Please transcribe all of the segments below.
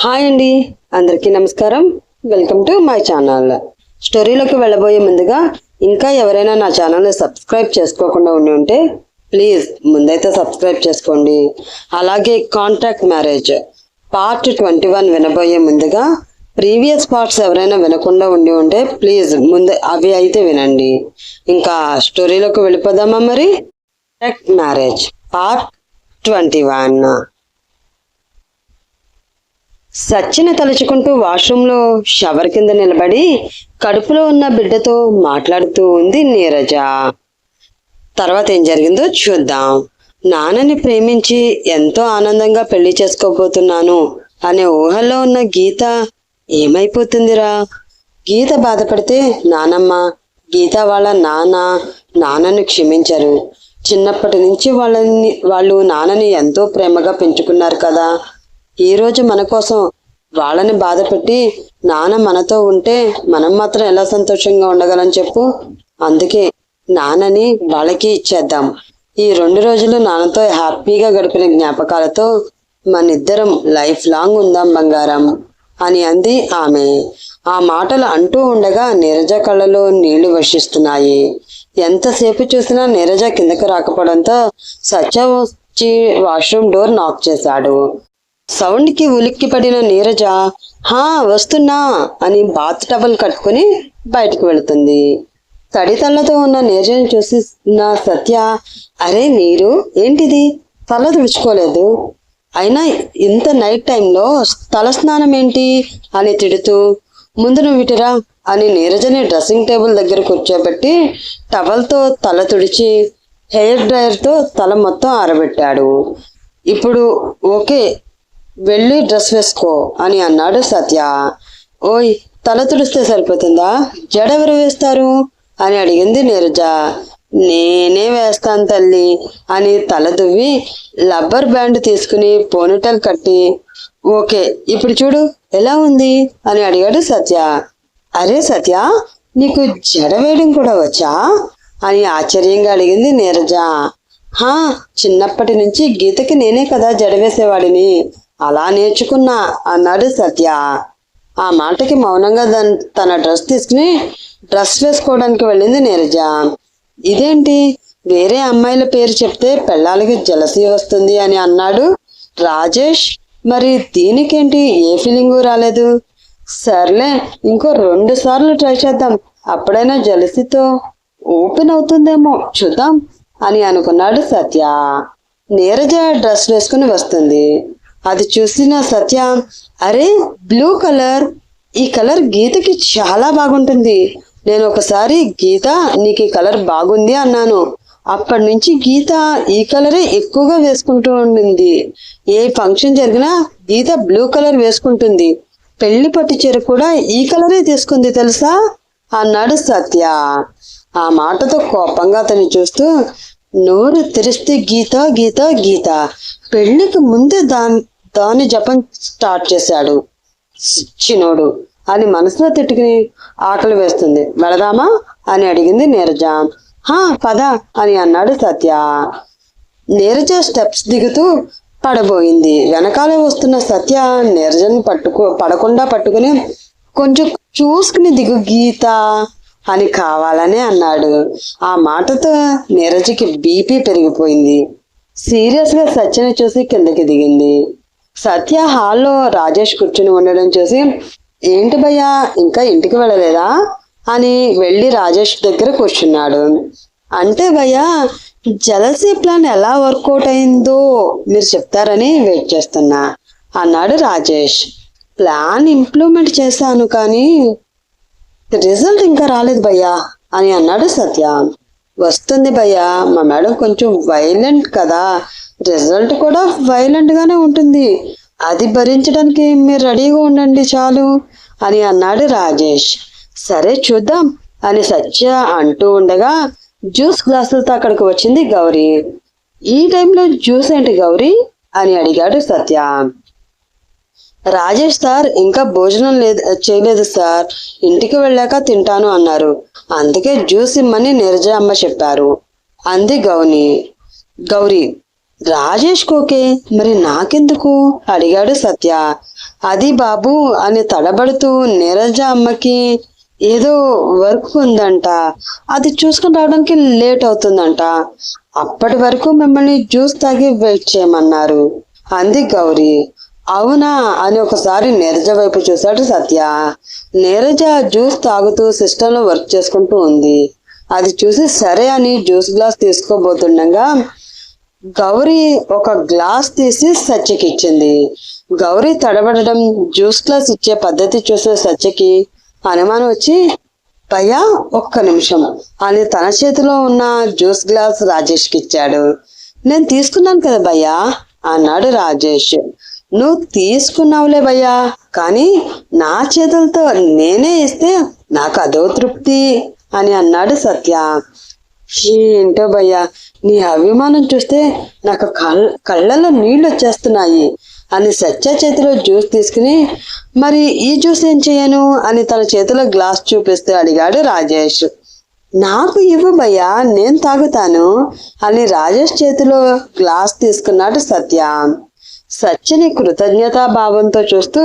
Hi అండి, అందరికీ నమస్కారం. Welcome to my channel. స్టోరీలోకి వెళ్ళబోయే ముందుగా ఇంకా ఎవరైనా నా ఛానల్ని సబ్స్క్రైబ్ చేసుకోకుండా ఉంటే ప్లీజ్ ముందైతే సబ్స్క్రైబ్ చేసుకోండి. అలాగే కాంట్రాక్ట్ మ్యారేజ్ పార్ట్ 21 వినబోయే ముందుగా ప్రీవియస్ పార్ట్స్ ఎవరైనా వినకుండా ఉంటే ప్లీజ్ ముందు అవి అయితే వినండి. ఇంకా స్టోరీలోకి వెళ్ళిపోదామా మరి? Contract marriage part 21. సచ్చిన తలుచుకుంటూ వాష్రూంలో షవర్ కింద నిలబడి కడుపులో ఉన్న బిడ్డతో మాట్లాడుతూ ఉంది నీరజ. తర్వాత ఏం జరిగిందో చూద్దాం. నాన్నని ప్రేమించి ఎంతో ఆనందంగా పెళ్లి చేసుకోబోతున్నాను అనే ఊహల్లో ఉన్న గీత ఏమైపోతుందిరా? గీత బాధపడితే నానమ్మ, గీత వాళ్ళ నాన్నను క్షమించరు. చిన్నప్పటి నుంచి వాళ్ళు నాన్నని ఎంతో ప్రేమగా పెంచుకున్నారు కదా. ఈరోజు మన కోసం వాళ్ళని బాధ పెట్టి నాన్న మనతో ఉంటే మనం మాత్రం ఎలా సంతోషంగా ఉండగలం చెప్పు. అందుకే నాన్నని వాళ్ళకి ఇచ్చేద్దాం. ఈ 2 రోజులు నాన్నతో హ్యాపీగా గడిపిన జ్ఞాపకాలతో మనిద్దరం లైఫ్ లాంగ్ ఉందాం బంగారం అని అంది ఆమె. ఆ మాటలు అంటూ ఉండగా నీరజ కళ్ళలో నీళ్లు వర్షిస్తున్నాయి. ఎంతసేపు చూసినా నీరజ కిందకు రాకపోవడంతో సత్య వచ్చి వాష్రూమ్ డోర్ నాక్ చేశాడు. సౌండ్కి ఉలిక్కి పడిన నీరజ వస్తున్నా అని బాత్ టవల్ కట్టుకుని బయటకు వెళుతుంది. తడితల్లతో ఉన్న నీరజను చూసి సత్య, అరే నీరు ఏంటిది, తల తుడుచుకోలేదు, అయినా ఇంత నైట్ టైంలో తల స్నానం ఏంటి అని తిడుతూ, ముందు నువ్వు ఇటురా అని నీరజని డ్రెస్సింగ్ టేబుల్ దగ్గర కూర్చోబెట్టి టవల్తో తల తుడిచి హెయిర్ డ్రైయర్తో తల మొత్తం ఆరబెట్టాడు. ఇప్పుడు ఓకే, వెళ్ళి డ్రెస్ వేసుకో అని అన్నాడు సత్య. ఓయ్, తల తుడిస్తే సరిపోతుందా, జడెవరు వేస్తారు అని అడిగింది నీరజ. నేనే వేస్తాను తల్లి అని తల దువ్వి రబ్బర్ బ్యాండ్ తీసుకుని పోనీటెల్ కట్టి, ఓకే ఇప్పుడు చూడు ఎలా ఉంది అని అడిగాడు సత్య. అరే సత్య, నీకు జడ వేయడం కూడా వచ్చా అని ఆశ్చర్యంగా అడిగింది నీరజ. చిన్నప్పటి నుంచి గీతకి నేనే కదా జడ వేసేవాడిని, అలా నేర్చుకున్నా అన్నాడు సత్య. ఆ మాటకి మౌనంగా తన డ్రెస్ తీసుకుని డ్రెస్ వేసుకోవడానికి వెళ్ళింది నీరజ. ఇదేంటి, వేరే అమ్మాయిల పేరు చెప్తే పెళ్ళాలకి జలసీ వస్తుంది అని అన్నాడు రాజేష్. మరి దీనికేంటి ఏ ఫీలింగు రాలేదు? సర్లే, ఇంకో 2 సార్లు ట్రై చేద్దాం, అప్పుడైనా జలసీతో ఓపెన్ అవుతుందేమో చూద్దాం అని అనుకున్నాడు సత్య. నీరజ డ్రెస్ వేసుకుని వస్తుంది. అది చూసిన సత్య, అరే బ్లూ కలర్, ఈ కలర్ గీతకి చాలా బాగుంటుంది. నేను ఒకసారి గీత నీకు ఈ కలర్ బాగుంది అన్నాను. అప్పటి నుంచి గీత ఈ కలరే ఎక్కువగా వేసుకుంటూ ఉండింది. ఏ ఫంక్షన్ జరిగినా గీత బ్లూ కలర్ వేసుకుంటుంది. పెళ్లి పట్టు చీర కూడా ఈ కలరే తీసుకుంది తెలుసా అన్నాడు సత్య. ఆ మాటతో కోపంగా అతన్ని చూస్తూ, నోరు తెరిస్తే గీత గీత గీత, పెళ్లికి ముందే దాని జపం స్టార్ట్ చేశాడు చిన్నోడు అని మనసులో తిట్టుకుని, ఆకలి వేస్తుంది వెళదామా అని అడిగింది నీరజ. పద అని అన్నాడు సత్య. నీరజ స్టెప్స్ దిగుతూ పడబోయింది. వెనకాలే వస్తున్న సత్య నీరజని పడకుండా పట్టుకుని, కొంచెం చూసుకుని దిగు గీత అని కావాలని అన్నాడు. ఆ మాటతో నీరజకి బీపీ పెరిగిపోయింది. సీరియస్ గా సత్యని చూసి కిందకి దిగింది. సత్య హాల్లో రాజేష్ కూర్చుని ఉండడం చూసి, ఏంటి భయ్యా ఇంకా ఇంటికి వెళ్ళలేదా అని వెళ్ళి రాజేష్ దగ్గర కూర్చున్నాడు. అంటే భయ్యా, జలసీ ప్లాన్ ఎలా వర్కౌట్ అయిందో మీరు చెప్తారని వెయిట్ చేస్తున్నా అన్నాడు రాజేష్. ప్లాన్ ఇంప్లిమెంట్ చేశాను కానీ రిజల్ట్ ఇంకా రాలేదు భయ్యా అని అన్నాడు సత్య. వస్తుంది భయ్యా, మా మేడం కొంచెం వైలెంట్ కదా, రిజల్ట్ కూడా వైలెంట్ గానే ఉంటుంది, అది భరించడానికి మీరు రెడీగా ఉండండి చాలు అని అన్నాడు రాజేష్. సరే చూద్దాం అని సత్య అంటూ ఉండగా జ్యూస్ గ్లాసులతో అక్కడికి వచ్చింది గౌరీ. ఈ టైంలో జ్యూస్ ఏంటి గౌరీ అని అడిగాడు సత్య. రాజేష్ సార్ ఇంకా భోజనం చేయలేదు సార్, ఇంటికి వెళ్ళాక తింటాను అన్నారు, అందుకే జ్యూస్ ఇమ్మని నీరజ అమ్మ చెప్పారు అంది గౌరీ. రాజేష్ కోకే, మరి నాకెందుకు అడిగాడు సత్య. అది బాబు అని తడబడుతూ నీరజ అమ్మకి ఏదో వర్క్ ఉందంట, అది చూసుకుని రావడానికి లేట్ అవుతుందంట, అప్పటి వరకు మిమ్మల్ని జ్యూస్ తాగి వెయిట్ చేయమన్నారు అంది గౌరీ. అవునా అని ఒకసారి నీరజ వైపు చూశాడు సత్య. నీరజ జ్యూస్ తాగుతూ సిస్టంలో వర్క్ చేసుకుంటూ ఉంది. అది చూసి సరే అని జ్యూస్ గ్లాస్ తీసుకోబోతుండగా గౌరీ ఒక గ్లాస్ తీసి సత్యకి ఇచ్చింది. గౌరీ తడబడడం, జ్యూస్ గ్లాస్ ఇచ్చే పద్ధతి చూసిన సత్యకి అనుమానం వచ్చి, భయ్యా ఒక్క నిమిషం అని తన చేతిలో ఉన్న జ్యూస్ గ్లాస్ రాజేష్కి ఇచ్చాడు. నేను తీసుకున్నాను కదా భయ్యా అన్నాడు రాజేష్. నువ్వు తీసుకున్నావులే భయ్యా, కానీ నా చేతులతో నేనే ఇస్తే నాకు అదో తృప్తి అని అన్నాడు సత్య. ఏంటో భయ్యా, నీ అభిమానం చూస్తే నాకు కళ్ళలో నీళ్లు వచ్చేస్తున్నాయి అని సత్య చేతిలో జ్యూస్ తీసుకుని, మరి ఈ జ్యూస్ ఏం చేయను అని తన చేతిలో గ్లాస్ చూపిస్తూ అడిగాడు రాజేష్. నాకు ఇవ్వు భయ్యా, నేను తాగుతాను అని రాజేష్ చేతిలో గ్లాస్ తీసుకున్నాడు సత్య. సత్యని కృతజ్ఞతా భావంతో చూస్తూ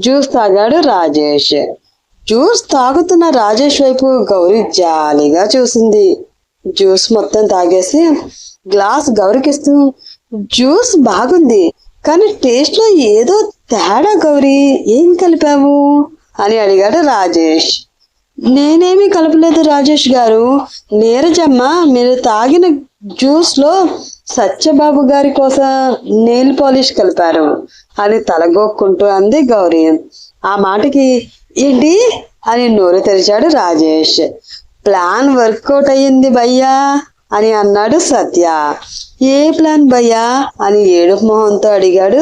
జ్యూస్ తాగాడు రాజేష్. జ్యూస్ తాగుతున్న రాజేష్ వైపు గౌరీ జాలిగా చూసింది. జ్యూస్ మొత్తం తాగేసి గ్లాస్ గౌరీకిస్తూ, జ్యూస్ బాగుంది కానీ టేస్ట్ లో ఏదో తేడా గౌరీ, ఏం కలిపావు అని అడిగాడు రాజేష్. నేనేమీ కలపలేదు రాజేష్ గారు, నీరజమ్మ మీరు తాగిన జ్యూస్ లో సత్యబాబు గారి కోసం నెయిల్ పాలిష్ కలిపారు అని తలగొక్కుంటూ అంది గౌరీ. ఆ మాటకి ఏంటి అని నోరు తెరిచాడు రాజేష్. ప్లాన్ వర్కౌట్ అయ్యింది భయ్యా అని అన్నాడు సత్య. ఏ ప్లాన్ భయ్యా అని ఏడుపు మొహంతో అడిగాడు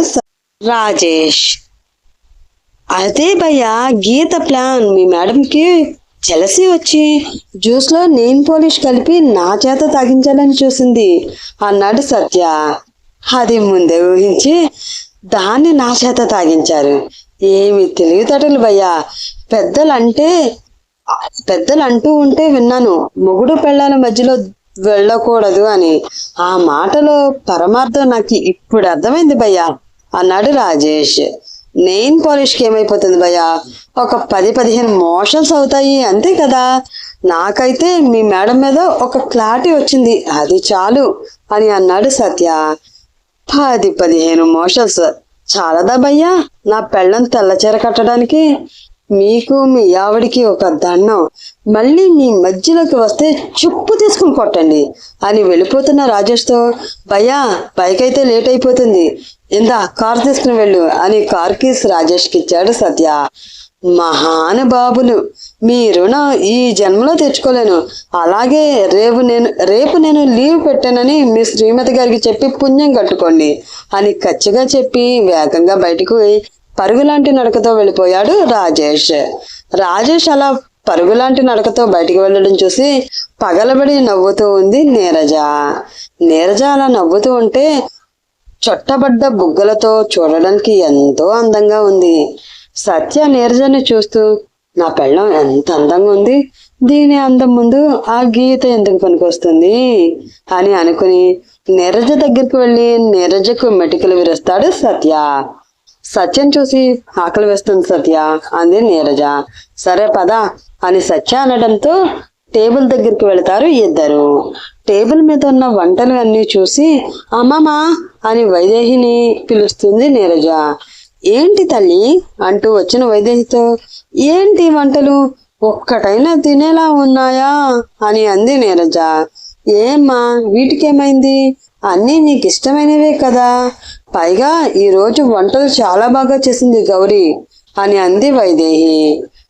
రాజేష్. అదే భయ్యా గీత ప్లాన్. మీ మేడంకి జలసి వచ్చి జ్యూస్ లో నెయిల్ పాలిష్ కలిపి నా చేత తాగించాలని చూసింది అన్నాడు సత్య. అది ముందే ఊహించి దాన్ని నా చేత తాగించారు. ఏమి తెలివితేటలు భయ్యా, పెద్దలు అంటూ ఉంటే విన్నాను, మొగుడు పెళ్ళాల మధ్యలో వెళ్ళకూడదు అని. ఆ మాటలో పరమార్థం నాకు ఇప్పుడు అర్థమైంది భయ్యా అన్నాడు రాజేష్. నెయిల్ పాలిష్కి ఏమైపోతుంది భయ్యా, ఒక 10-15 మోషన్స్ అవుతాయి అంతే కదా. నాకైతే మీ మేడం మీద ఒక క్లారిటీ వచ్చింది, అది చాలు అని అన్నాడు సత్య. 10-15 మోషన్స్ చాలదా భయ్యా నా పెళ్ళం తెల్లచీర కట్టడానికి? మీకు మీ ఆవిడికి ఒక దండం, మళ్ళీ మీ మధ్యలోకి వస్తే చుప్పు తీసుకుని కొట్టండి అని వెళ్ళిపోతున్న రాజేష్తో, భయ్యా పైకైతే లేట్ అయిపోతుంది, ఇందా కారు తీసుకుని వెళ్ళు అని కార్ కీస్ రాజేష్కి ఇచ్చాడు సత్య. మహానుభావులు, మీ రుణం ఈ జన్మలో తెచ్చుకోలేను. అలాగే రేపు నేను లీవ్ పెట్టానని మీ శ్రీమతి గారికి చెప్పి పుణ్యం కట్టుకోండి అని ఖచ్చితంగా చెప్పి వేగంగా బయటకు పరుగులాంటి నడకతో వెళ్ళిపోయాడు రాజేష్. రాజేష్ అలా పరుగులాంటి నడకతో బయటికి వెళ్ళడం చూసి పగలబడి నవ్వుతూ ఉంది నీరజ. నీరజ అలా నవ్వుతూ ఉంటే చొట్టబడ్డ బుగ్గలతో చూడడానికి ఎంతో అందంగా ఉంది. సత్య నీరజని చూస్తూ, నా పెళ్ళం ఎంత అందంగా ఉంది, దీని అందం ముందు ఆ గీత ఎందుకు పనికొస్తుంది అని అనుకుని నీరజ దగ్గరికి వెళ్ళి నీరజకు మెటికలు విరుస్తాడు సత్య. సత్యం చూసి ఆకలి వేస్తుంది సత్య అంది నీరజ. సరే పద అని సత్య అనడంతో టేబుల్ దగ్గరికి వెళతారు ఇద్దరు. టేబుల్ మీద ఉన్న వంటలు అన్నీ చూసి అమ్మమ్మా అని వైదేహిని పిలుస్తుంది నీరజ. ఏంటి తల్లి అంటూ వచ్చిన వైదేహితో, ఏంటి వంటలు ఒక్కటైనా తినేలా ఉన్నాయా అని అంది నీరజ. ఏమ్మా వీటికేమైంది, అన్నీ నీకు ఇష్టమైనవే కదా, పైగా ఈరోజు వంటలు చాలా బాగా చేసింది గౌరీ అని అంది వైదేహి.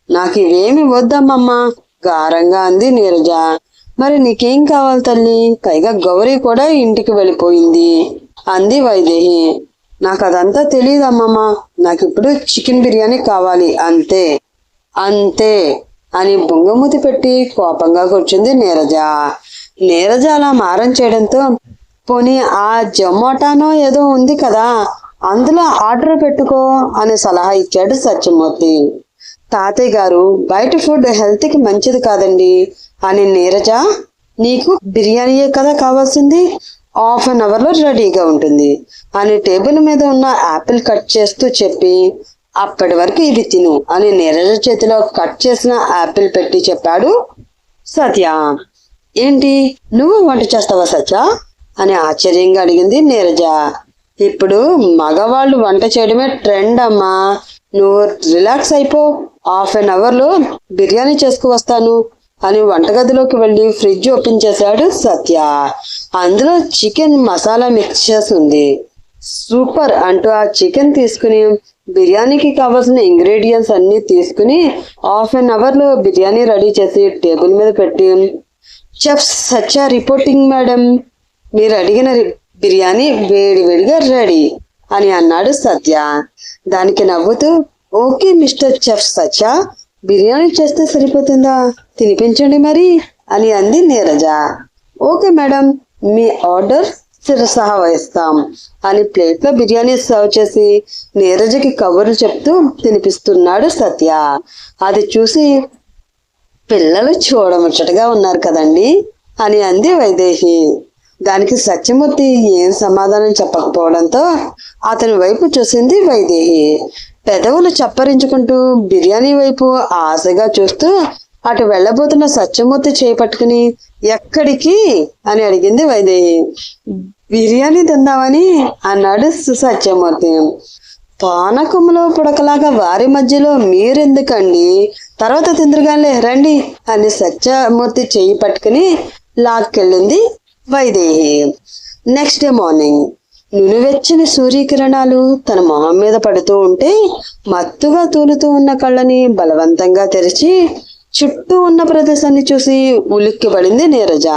నాకు ఇవేమి వద్దమ్మమ్మా గారంగా అంది నీరజ. మరి నీకేం కావాలి తల్లి, పైగా గౌరీ కూడా ఇంటికి వెళ్ళిపోయింది అంది వైదేహి. నాకు అదంతా తెలియదమ్మమ్మ, నాకు ఇప్పుడు చికెన్ బిర్యానీ కావాలి అంతే అంతే అని బొంగమూతి పెట్టి కోపంగా కూర్చుంది నీరజ. నీరజ అలా మారం చేయడంతో, పోనీ ఆ జొమాటోనో ఏదో ఉంది కదా అందులో ఆర్డర్ పెట్టుకో అని సలహా ఇచ్చాడు సత్యమూర్తి. తాతయ్య గారు బయట ఫుడ్ హెల్త్కి మంచిది కాదండి అని నీరజ, నీకు బిర్యానీయే కదా కావాల్సింది, 1/2 అవర్లో రెడీగా ఉంటుంది అని టేబుల్ మీద ఉన్న యాపిల్ కట్ చేస్తూ చెప్పి అప్పటి వరకు ఇవి తిను అని నీరజ చేతిలో కట్ చేసిన యాపిల్ పెట్టి చెప్పాడు సత్య. ఏంటి, నువ్వు వంట చేస్తావా సత్య అని ఆశ్చర్యంగా అడిగింది నీరజ. ఇప్పుడు మగవాళ్ళు వంట చేయడమే ట్రెండ్ అమ్మా, నువ్వు రిలాక్స్ అయిపో, 1/2 లో బిర్యానీ చేసుకువస్తాను అని వంటగదిలోకి వెళ్ళి ఫ్రిడ్జ్ ఓపెన్ చేశాడు సత్య. అందులో చికెన్ మసాలా మిక్చర్స్ ఉంది. సూపర్ అంటూ ఆ చికెన్ తీసుకుని బిర్యానీకి కావాల్సిన ఇంగ్రీడియంట్స్ అన్ని తీసుకుని 1/2 లో బిర్యానీ రెడీ చేసి టేబుల్ మీద పెట్టి, చెఫ్ సత్య రిపోర్టింగ్ మేడం, మీరు అడిగిన బిర్యానీ వేడివేడిగా రెడీ అని అన్నాడు సత్య. దానికి నవ్వుతూ, ఓకే మిస్టర్ చెఫ్ సత్య, బిర్యానీ చేస్తే సరిపోతుందా, తినిపించండి మరి అని అంది నీరజ. ఓకే మేడం, మీ ఆర్డర్ శిరసహ వహిస్తాం అని ప్లేట్లో బిర్యానీ సర్వ్ చేసి నీరజకి కబుర్లు చెప్తూ తినిపిస్తున్నాడు సత్య. అది చూసి, పిల్లలు చూడముచ్చటగా ఉన్నారు కదండి అని అంది వైదేహి. దానికి సత్యమూర్తి ఏం సమాధానం చెప్పకపోవడంతో అతని వైపు చూసింది వైదేహి. పెదవులు చప్పరించుకుంటూ బిర్యానీ వైపు ఆశగా చూస్తూ అటు వెళ్ళబోతున్న సత్యమూర్తి చేయి పట్టుకుని, ఎక్కడికి అని అడిగింది వైదేహి. బిర్యానీ తిందామని అన్నాడు సత్యమూర్తి. పానకములో పుడకలాగా వారి మధ్యలో మీరెందుకండి, తర్వాత తిందురుగానే రండి అని సత్యమూర్తి చెయ్యి పట్టుకుని లాక్కెళ్ళింది వైదేహి. నెక్స్ట్ డే మార్నింగ్ నునువెచ్చని సూర్యకిరణాలు తన మొహం మీద పడుతూ ఉంటే మత్తుగా తూలుతూ ఉన్న కళ్ళని బలవంతంగా తెరిచి చుట్టూ ఉన్న ప్రదేశాన్ని చూసి ఉలిక్కిపడింది నీరజ.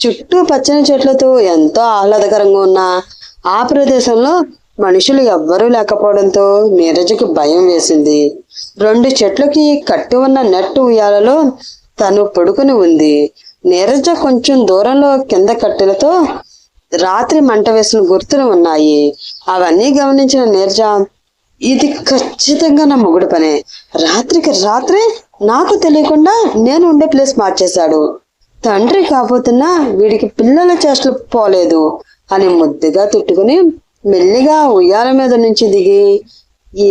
చుట్టూ పచ్చని చెట్లతో ఎంతో ఆహ్లాదకరంగా ఉన్న ఆ ప్రదేశంలో మనుషులు ఎవ్వరూ లేకపోవడంతో నీరజకి భయం వేసింది. 2 చెట్లకి కట్టి ఉన్న నెట్టు ఉయ్యాలలో తను పడుకుని ఉంది. నీరజ కొంచెం దూరంలో కింద కట్టెలతో రాత్రి మంట వేసిన గుర్తులు ఉన్నాయి. అవన్నీ గమనించిన నీరజ, ఇది ఖచ్చితంగా నా మొగుడు పనే, రాత్రికి రాత్రే నాకు తెలియకుండా నేను ఉండే ప్లేస్ మార్చేశాడు, తండ్రి కాబోతున్నా వీడికి పిల్లల చేష్టలు పోలేదు అని ముద్దుగా తిట్టుకుని మెల్లిగా ఉయ్యాల మీద నుంచి దిగి,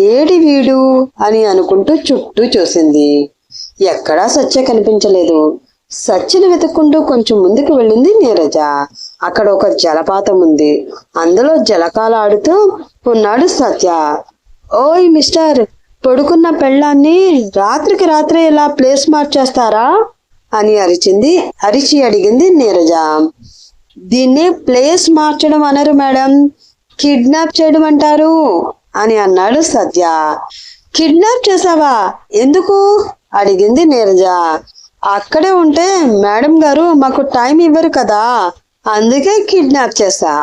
ఏడి వీడు అని అనుకుంటూ చుట్టూ చూసింది. ఎక్కడా సత్య కనిపించలేదు. సత్యని వెతుక్కుంటూ కొంచెం ముందుకు వెళ్ళింది నీరజ. అక్కడ ఒక జలపాతం ఉంది. అందులో జలకాలాడుతూ ఉన్నాడు సత్య. ఓయ్ మిస్టర్, పడుకున్న పెళ్ళాన్ని రాత్రికి రాత్రే ఇలా ప్లేస్ మార్చేస్తారా అని అరిచి అడిగింది నీరజ. దీన్ని ప్లేస్ మార్చడం అనరు మేడం, కిడ్నాప్ చేయడం అంటారు అని అన్నాడు సత్య. కిడ్నాప్ చేసావా, ఎందుకు అడిగింది నీరజ. అక్కడే ఉంటే మేడం గారు మాకు టైం ఇవ్వరు కదా, అందుకే కిడ్నాప్ చేశా.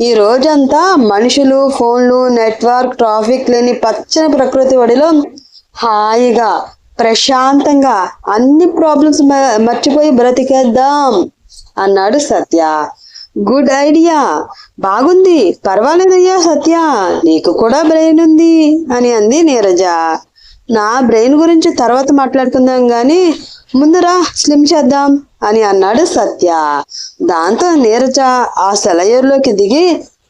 ఈ రోజంతా మనుషులు, ఫోన్లు, నెట్వర్క్, ట్రాఫిక్ లేని పచ్చని ప్రకృతి ఒడిలో హాయిగా ప్రశాంతంగా అన్ని ప్రాబ్లమ్స్ మర్చిపోయి బ్రతికేద్దాం అన్నాడు సత్య. గుడ్ ఐడియా, బాగుంది, పర్వాలేదయ్యా సత్య, నీకు కూడా బ్రెయిన్ ఉంది అని అంది నీరజ. నా బ్రెయిన్ గురించి తర్వాత మాట్లాడుకుందాం గాని ముందురా స్లిమ్ చేద్దాం అని అన్నాడు సత్య. దాంతో నీరజ ఆ సెలయేరులోకి దిగి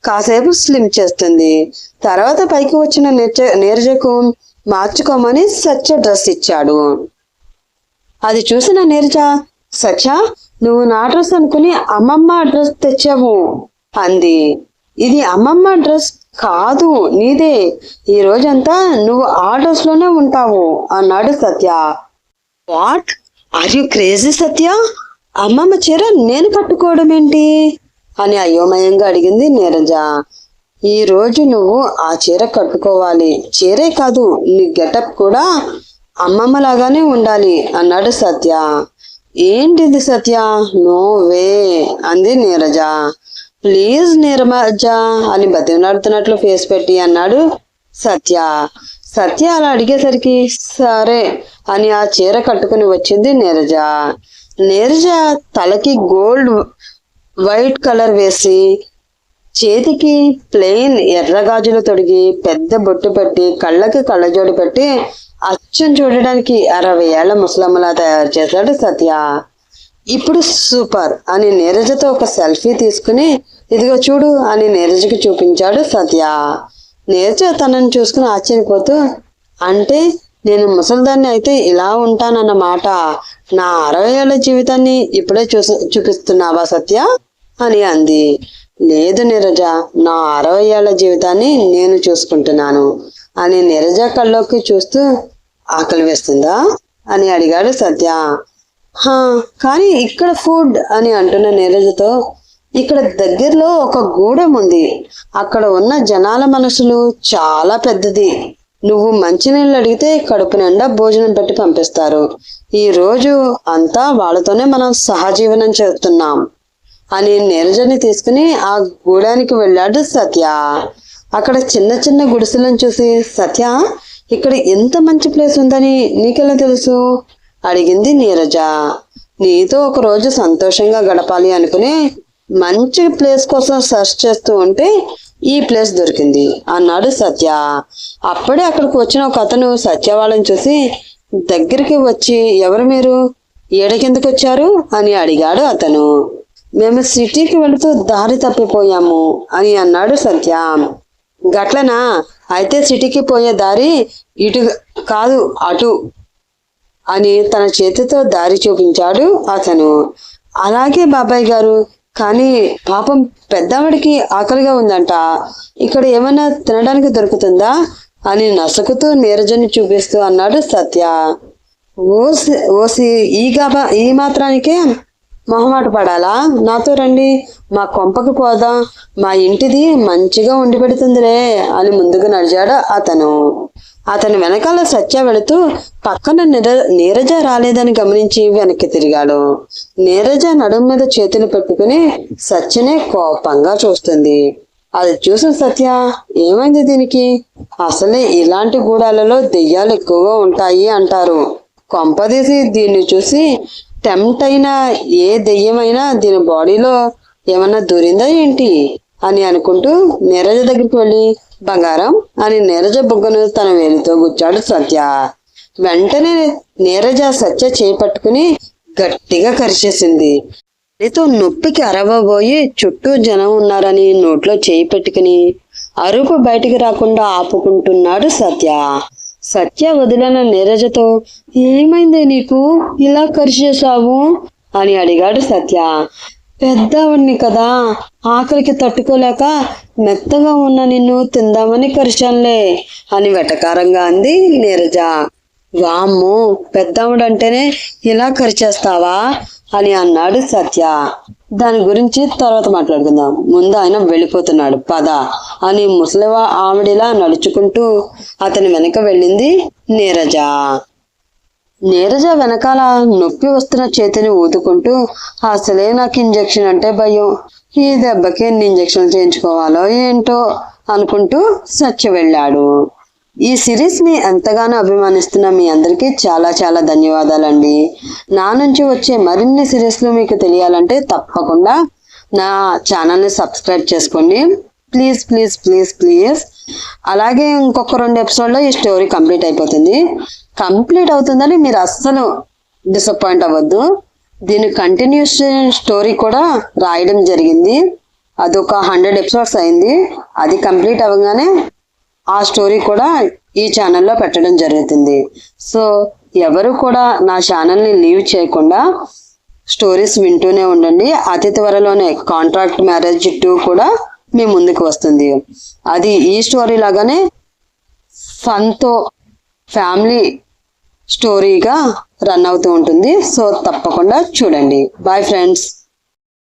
కాసేపు స్లిమ్ చేస్తుంది. తర్వాత పైకి వచ్చిన నీరజకు మార్చుకోమని సత్య డ్రెస్ ఇచ్చాడు. అది చూసిన నీరజ, సత్య నువ్వు నా డ్రెస్ అనుకుని అమ్మమ్మ డ్రెస్ తెచ్చావు అంది. ఇది అమ్మమ్మ డ్రెస్ కాదు, నీదే, ఈ రోజంతా నువ్వు ఆ డ్రెస్ లోనే ఉంటావు అన్నాడు సత్య. వాట్ ఆర్ యు క్రేజీ సత్య, అమ్మమ్మ చీర నేను కట్టుకోవడం ఏంటి అని అయోమయంగా అడిగింది నీరజ. ఈ రోజు నువ్వు ఆ చీర కట్టుకోవాలి, చీరే కాదు నీ గెటప్ కూడా అమ్మమ్మ లాగానే ఉండాలి అన్నాడు సత్య. ఏంటిది సత్య, నో వే అంది నీరజ. ప్లీజ్ నీరజ అని బతిమలాడుతున్నట్లు ఫేస్ పెట్టి అన్నాడు సత్య. సత్య అలా అడిగేసరికి సరే అని ఆ చీర కట్టుకుని వచ్చింది నీరజ. నీరజ తలకి గోల్డ్ వైట్ కలర్ వేసి చేతికి ప్లెయిన్ ఎర్రగాజులు తొడిగి పెద్ద బొట్టు పెట్టి కళ్ళకి కళ్ళజోడు పెట్టి అచ్చం చూడడానికి 60 ఏళ్ల ముసలమ్మలా తయారు చేశాడు సత్య. ఇప్పుడు సూపర్ అని నీరజతో ఒక సెల్ఫీ తీసుకుని, ఇదిగో చూడు అని నీరజకి చూపించాడు సత్య. నీరజ తనని చూసుకుని ఆశ్చర్యపోతూ, అంటే నేను ముసలిదాన్ని అయితే ఇలా ఉంటానన్నమాట. నా 60 ఏళ్ల జీవితాన్ని ఇప్పుడే చూపిస్తున్నావా సత్య అని అంది. లేదు నీరజ, నా 60 ఏళ్ల జీవితాన్ని నేను చూసుకుంటున్నాను అని నీరజ కళ్ళలోకి చూస్తూ, ఆకలి వేస్తుందా అని అడిగాడు సత్య. హా, కానీ ఇక్కడ ఫుడ్ అని అంటున్న నీరజతో, ఇక్కడ దగ్గరలో ఒక గూడెం ఉంది. అక్కడ ఉన్న జనాల మనసులు చాలా పెద్దది. నువ్వు మంచినీళ్ళు అడిగితే కడుపు నిండా భోజనం పెట్టి పంపిస్తారు. ఈ రోజు అంతా వాళ్ళతోనే మనం సహజీవనం చేస్తున్నాం అని నీరజని తీసుకుని ఆ గూడానికి వెళ్ళాడు సత్య. అక్కడ చిన్న చిన్న గుడిసెలను చూసి, సత్య ఇక్కడ ఎంత మంచి ప్లేస్ ఉందని నీకెలా తెలుసు అడిగింది నీరజ. నీతో ఒక రోజు సంతోషంగా గడపాలి అనుకుని మంచి ప్లేస్ కోసం సెర్చ్ చేస్తూ ఉంటే ఈ ప్లేస్ దొరికింది అన్నాడు సత్య. అప్పుడే అక్కడికి వచ్చిన ఒక అతను సత్య వాళ్ళని చూసి దగ్గరికి వచ్చి, ఎవరు మీరు, ఏడకెందుకు వచ్చారు అని అడిగాడు అతను. మేము సిటీకి వెళుతూ దారి తప్పిపోయాము అని అన్నాడు సత్య. గట్లనా, అయితే సిటీకి పోయే దారి ఇటు కాదు అటు అని తన చేతితో దారి చూపించాడు అతను. అలాగే బాబాయ్ గారు, కానీ పాపం పెద్దవాడికి ఆకలిగా ఉందంట, ఇక్కడ ఏమైనా తినడానికి దొరుకుతుందా అని నసుకుతూ నీరజని చూపిస్తూ అన్నాడు సత్య. ఓసి ఈ మాత్రానికే మొహమాట పడాలా? నాతో రండి, మా కొంపకి పోదాం, మా ఇంటిది మంచిగా ఉండి పెడుతుందిలే అని ముందుకు నడిచాడు అతను. అతని వెనకాల సత్య వెళుతూ పక్కన నీరజ రాలేదని గమనించి వెనక్కి తిరిగాడు. నీరజ నడుము మీద చేతులు పెట్టుకుని సత్యనే కోపంగా చూస్తుంది. అది చూసిన సత్య, ఏమైంది దీనికి? అసలే ఇలాంటి గూడాలలో దెయ్యాలు ఎక్కువగా ఉంటాయి అంటారు. కొంపదీసి దీన్ని చూసి టెంప్ట్ అయిన ఏ దెయ్యమైనా దీని బాడీలో ఏమన్నా దూరిందా ఏంటి అని అనుకుంటూ నీరజ దగ్గరికి వెళ్ళి, బంగారం అని నీరజ బుగ్గను తన వేలితో గుచ్చాడు సత్య. వెంటనే నీరజ సత్య చేయి పట్టుకుని గట్టిగా కరిచేసింది. నీతో నొప్పికి అరవబోయి చుట్టూ జనం ఉన్నారని నోట్లో చేయి పెట్టుకుని అరుపు బయటికి రాకుండా ఆపుకుంటున్నాడు సత్య. సత్య వదిలిన నీరజతో, ఏమైందే నీకు, ఇలా కరిచేశావు అని అడిగాడు సత్య. పెద్దవాడిని కదా, ఆకలికి తట్టుకోలేక మెత్తగా ఉన్న నిన్ను తిందామని కరిచానులే అని వెటకారంగా అంది నీరజ. వామ్మో, పెద్దవాడంటేనే ఇలా కరిచేస్తావా అని అన్నాడు సత్య. దాని గురించి తర్వాత మాట్లాడుకుందాం, ముందు ఆయన వెళ్ళిపోతున్నాడు పద అని ముసలివా ఆవిడిలా నడుచుకుంటూ అతని వెనక వెళ్ళింది నీరజ. నీరజ వెనకాల నొప్పి వస్తున్న చేతిని ఊదుకుంటూ, అసలే నాకు ఇంజెక్షన్ అంటే భయం, ఈ దెబ్బకి ఎన్ని ఇంజెక్షన్లు చేయించుకోవాలో ఏంటో అనుకుంటూ సత్య వెళ్ళాడు. ఈ సిరీస్ ని ఎంతగానో అభిమానిస్తున్న మీ అందరికీ చాలా చాలా ధన్యవాదాలండి. నా నుంచి వచ్చే మరిన్ని సిరీస్లు మీకు తెలియాలంటే తప్పకుండా నా ఛానల్ని సబ్స్క్రైబ్ చేసుకోండి. Please please please please. అలాగే ఇంకొక 2 ఎపిసోడ్లో ఈ స్టోరీ కంప్లీట్ అయిపోతుంది. కంప్లీట్ అవుతుందని మీరు అస్సలు డిసప్పాయింట్ అవ్వద్దు. దీని కంటిన్యూషన్ స్టోరీ కూడా రాయడం జరిగింది. అదొక 100 ఎపిసోడ్స్ అయింది. అది కంప్లీట్ అవ్వగానే ఆ స్టోరీ కూడా ఈ ఛానల్లో పెట్టడం జరుగుతుంది. సో ఎవరు కూడా నా ఛానల్ని లీవ్ చేయకుండా స్టోరీస్ వింటూనే ఉండండి. అతి త్వరలోనే కాంట్రాక్ట్ మ్యారేజ్ 2 కూడా మీ ముందుకు వస్తుంది. అది ఈ స్టోరీ లాగానే ఫన్తో ఫ్యామిలీ స్టోరీగా రన్ అవుతూ ఉంటుంది. సో తప్పకుండా చూడండి. Bye friends.